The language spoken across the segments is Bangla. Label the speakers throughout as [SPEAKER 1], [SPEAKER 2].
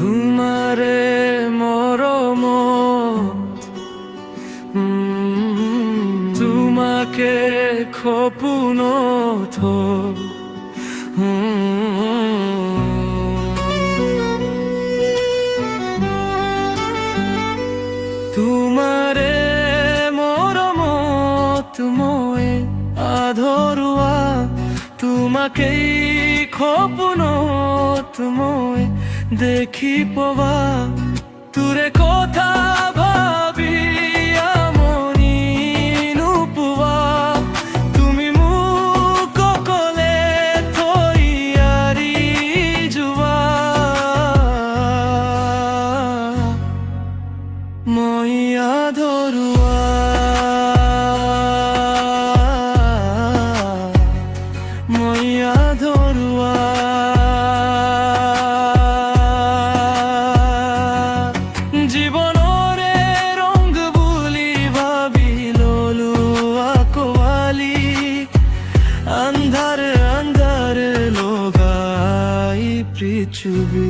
[SPEAKER 1] তোমারে মরমত তোমাকে খপুনত তোমারে মরমত মই আধৰুৱা তোমাকেই খপুনত মই দেখি পবা তোৰে কথা ভাবি আমনি নোপোৱা তুমি মোক অকলে থৈ এৰি যোৱা মই আধৰুৱা মই আধৰুৱা জীৱনৰে ৰং বুলি ভাবি ললো আকোৱালি আন্ধাৰ আন্ধাৰ লগাই পৃথিৱী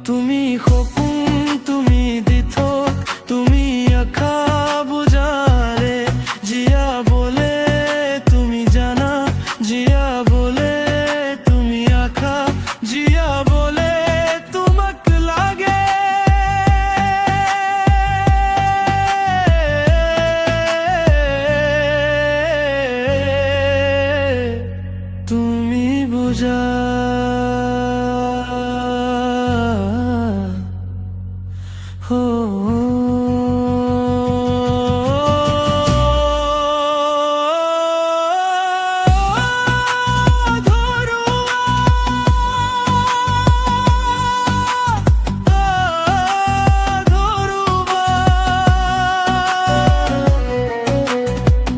[SPEAKER 1] তুমি সপোন তুমি দি থক তুমি আশা বুজালে জিয়া বলে তুমি জানা জিয়া বলে তুমি আশা জিয়া বলে তোমাক লাগে তুমি বুজা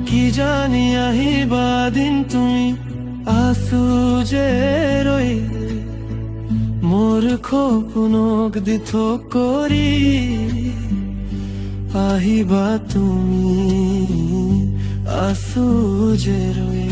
[SPEAKER 1] কি জানি আহিবা দিন তুমি আছো যে ৰৈ মোৰ সপোনক দিথ কৰি আহিবা তুমি আছো যে ৰৈ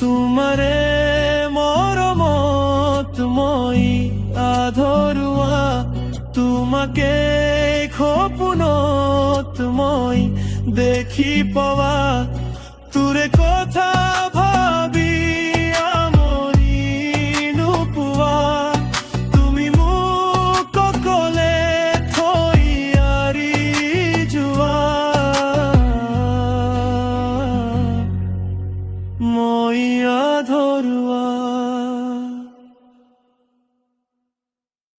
[SPEAKER 1] তোমাৰে মৰমত মই আধৰুৱা তোমাকে সপোনত মই দেখি পাৱা তোৰে কথা